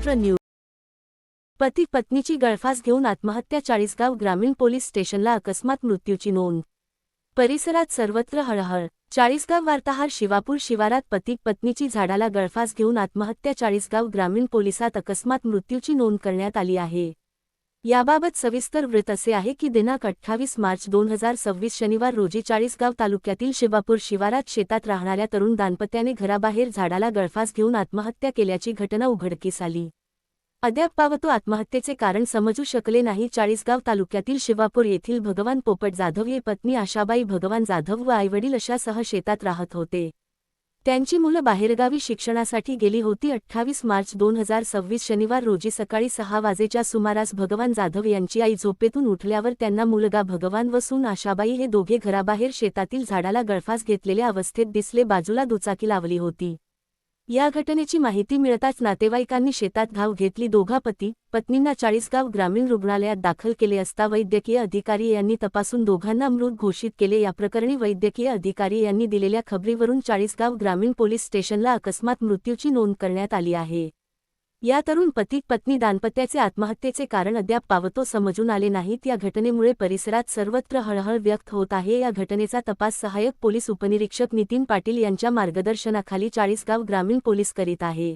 Maharashtra news. पती पत्नीची गळफास घेऊन आत्महत्या, चाळीसगाव ग्रामीण पोलीस स्टेशनला अकस्मात मृत्यूची नोंद। परिसरात सर्वत्र हळहळ। चाळीसगाव वार्ताहर शिवापूर शिवारात पती पत्नीची झाडाला गळफास घेऊन आत्महत्या, चाळीसगाव ग्रामीण पोलिसात अकस्मात मृत्यूची नोंद करण्यात आली आहे। याबाबत सविस्तर वृत्त असे आहे की दिनांक 28 मार्च 2026 शनिवार रोजी चाळीसगाव तालुक्यातील शिवापूर शिवारात शेतात राहणाऱ्या तरुण दाम्पत्याने घराबाहेर झाडाला गळफास घेऊन आत्महत्या केल्याची घटना उघडकीस आली। अद्याप आत्महत्येचे कारण समजू शकले नाही। चाळीसगाव तालुक्यातील शिवापूर येथील भगवान पोपट जाधव हे पत्नी आशाबाई भगवान जाधव व आईवडील अशासह शेतात राहत होते। त्यांची मुलं बाहेरगावी शिक्षणासाठी गेली होती। 28 मार्च 2026 शनिवार रोजी सकाळी 6 वाजेच्या सुमारास भगवान जाधव यांची आई झोपेतून उठल्यावर त्यांना मुलगा भगवान व सून आशाबाई हे दोघे घराबाहेर शेतातील झाडाला गळफास घेतलेल्या अवस्थेत दिसले। बाजूला दुचाकी लावली होती। या घटनेची माहिती मिळताच नातेवाईकांनी शेतात धाव घेतली। दोघा पती पत्नींना चाळीसगाव ग्रामीण रुग्णालयात दाखल केले असता वैद्यकीय अधिकारी यांनी तपासून दोघांना मृत घोषित केले। या प्रकरणी वैद्यकीय अधिकारी यांनी दिलेल्या खबरीवरून चाळीसगाव ग्रामीण पोलीस स्टेशनला अकस्मात मृत्यूची नोंद करण्यात आली आहे। या तरुण पती पत्नी दाम्पत्याचे आत्महत्येचे कारण अद्याप समजून आले नाहीत। या घटनेमुळे परिसरात सर्वत्र हळहळ व्यक्त होत आहे। या घटनेचा तपास सहाय्यक पोलीस उपनिरीक्षक नितीन पाटील यांच्या मार्गदर्शनाखाली चाळीसगाव ग्रामीण पोलीस करीत आहे।